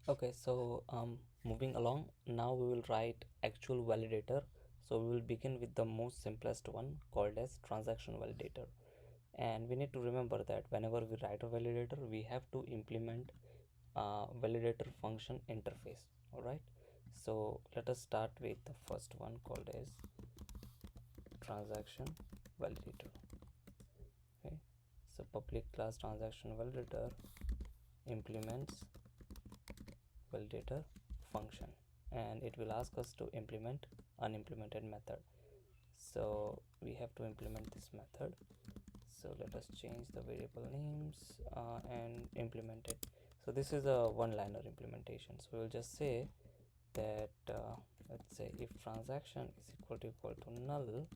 Okay, so moving along, now we will write actual validator. So we will begin with the most simplest one called as transaction validator. And we need to remember that whenever we write a validator, we have to implement validator function interface. All right. So let us start with the first one called as transaction validator. Okay. So public class transaction validator implements validator function, and it will ask us to implement unimplemented method. So we have to implement this method. So let us change the variable names and implement it. So this is a one-liner implementation. So we'll just say that let's say if transaction is equal to null,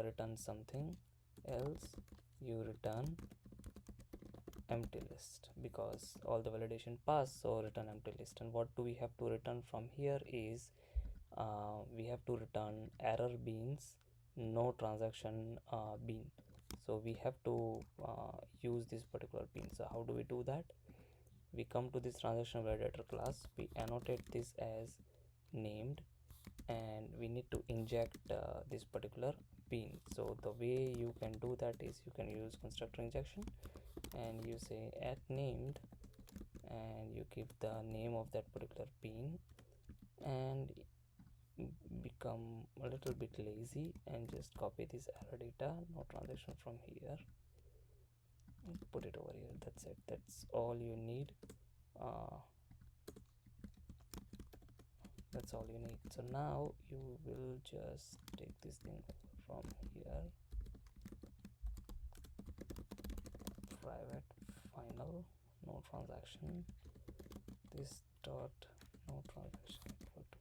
return something else, you return empty list, because all the validation passed, so return empty list. And what do we have to return from here is we have to return error beans, no transaction bean. So we have to use this particular bean. So how do we do that? We come to this transaction validator class, we annotate this as named, and we need to inject this particular bean. So the way you can do that is you can use constructor injection, and you say at named, and you give the name of that particular bean, and become a little bit lazy and just copy this error data, no transaction, from here and put it over here. That's it. That's all you need. That's all you need. So now you will just take this thing from here, private final no transaction, this dot no transaction equal to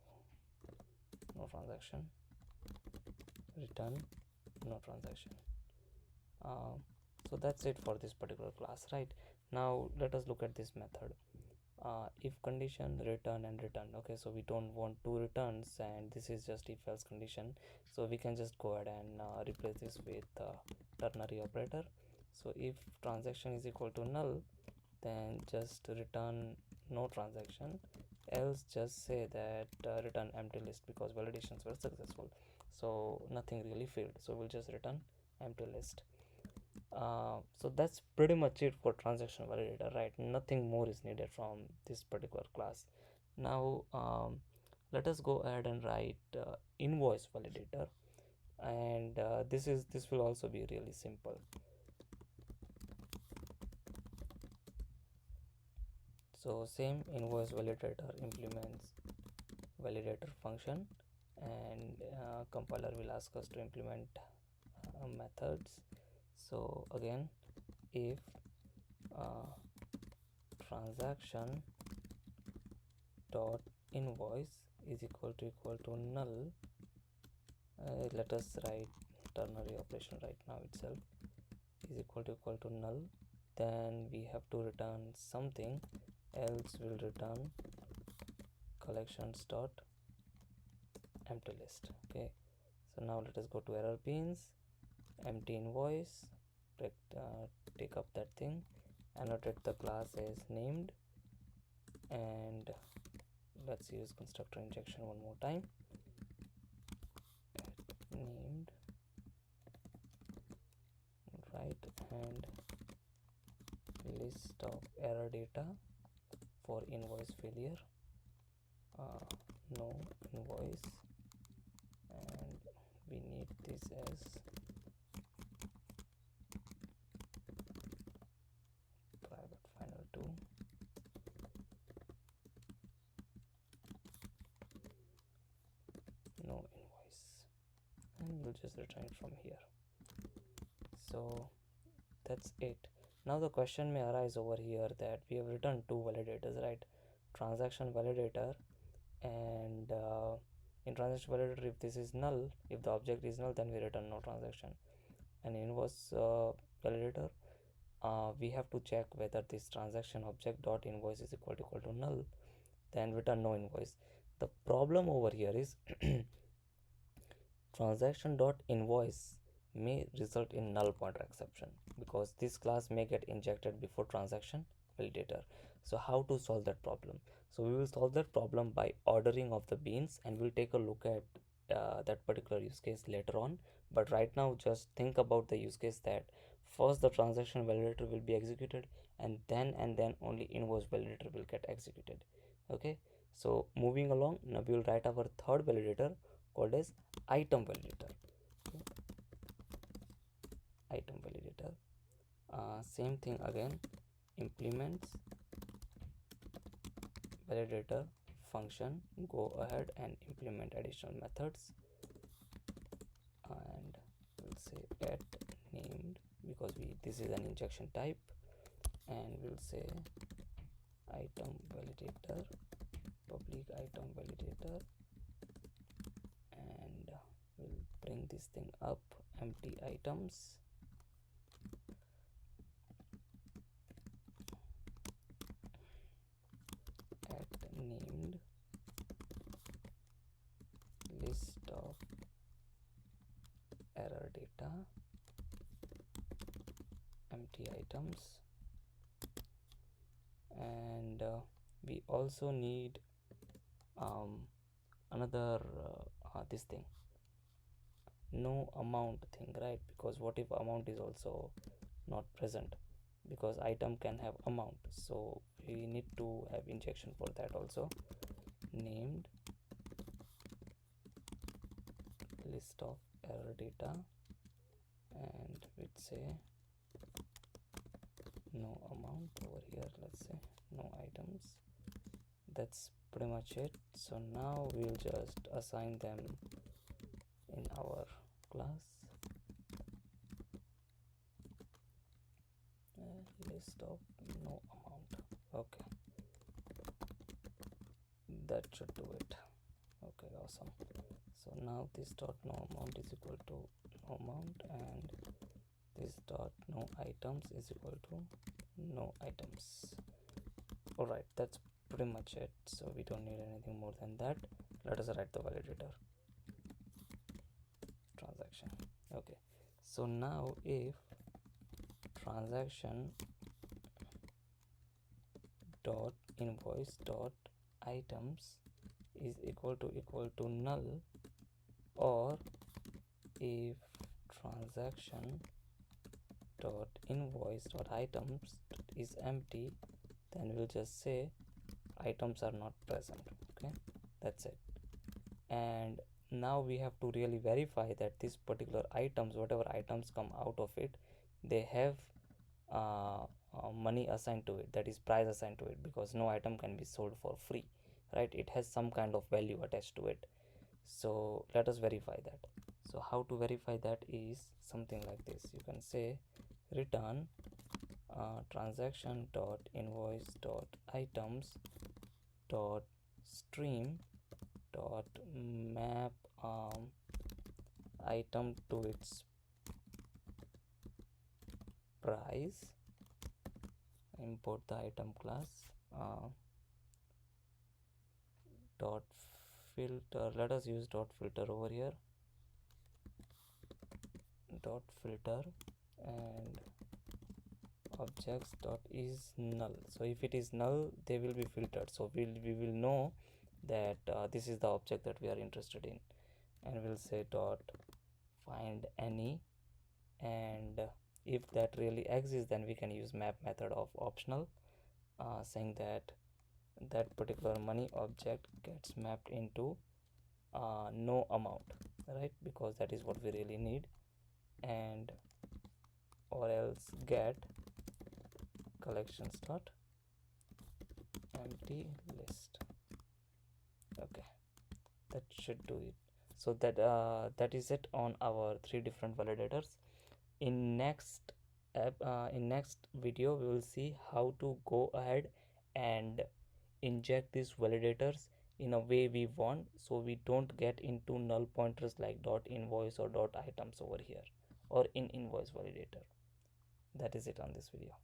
no transaction, return no transaction. So that's it for this particular class, right? Now let us look at this method. If condition, return and return. Okay, so we don't want two returns, and this is just if else condition, so we can just go ahead and replace this with ternary operator. So if transaction is equal to null, then just return no transaction, else just say that return empty list, because validations were successful, so nothing really failed, so we'll just return empty list. So that's pretty much it for transaction validator, right? Nothing more is needed from this particular class. Now let us go ahead and write invoice validator, and this will also be really simple. So same, invoice validator implements validator function, and compiler will ask us to implement methods. So again, if transaction dot invoice is equal to null, let us write ternary operation right now itself, is equal to null, then we have to return something else, will return collections dot empty list. Okay, so now let us go to error beans, empty invoice, take up that thing, annotate the class as named, and let's use constructor injection one more time. Named, right, and list of error data for invoice failure, no invoice, and we need this as private final 2, no invoice, and we'll just return it from here. So that's it. Now the question may arise over here that we have written two validators, right? Transaction validator, and in transaction validator, if this is null, if the object is null, then we return no transaction. And invoice validator, we have to check whether this transaction object dot invoice is equal to null, then return no invoice. The problem over here is transaction dot invoice may result in null pointer exception, because this class may get injected before transaction validator. So how to solve that problem? So we will solve that problem by ordering of the beans, and we'll take a look at that particular use case later on. But right now, just think about the use case that first the transaction validator will be executed, and then only invoice validator will get executed. Okay, so moving along, now we will write our third validator called as item validator. Okay. Item validator, same thing again, implements validator function, go ahead and implement additional methods, and we'll say at named, because this is an injection type, and we'll say item validator, public item validator, and we'll bring this thing up, empty items, at named list of error data, empty items, and we also need another this thing, no amount thing, right? Because what if amount is also not present, because item can have amount, so we need to have injection for that also. Named list of error data, and we'd say no amount over here, let's say no items. That's pretty much it. So now we'll just assign them in our class, list of no amount. Okay, that should do it. Okay, awesome. So now this dot no amount is equal to no amount, and this dot no items is equal to no items. All right, that's pretty much it. So we don't need anything more than that. Let us write the validator transaction. Okay, so now if transaction dot invoice dot items is equal to null, or if transaction dot invoice dot items is empty, then we'll just say items are not present. Okay, that's it. And now we have to really verify that this particular items, whatever items come out of it, they have money assigned to it, that is price assigned to it, because no item can be sold for free, right? It has some kind of value attached to it. So let us verify that. So how to verify that is something like this. You can say return transaction dot invoice dot items dot stream dot map item to its price, import the item class, dot filter, let us use dot filter over here, dot filter, and objects dot is null. So if it is null, they will be filtered, so we will know that this is the object that we are interested in, and we'll say dot find any, and if that really exists, then we can use map method of optional, saying that that particular money object gets mapped into no amount, right? Because that is what we really need. And or else get collections dot empty list. Okay, that should do it. So that is it on our 3 different validators. In next video we will see how to go ahead and inject these validators in a way we want, so we don't get into null pointers like dot invoice or dot items over here or in InvoiceValidator. That is it on this video.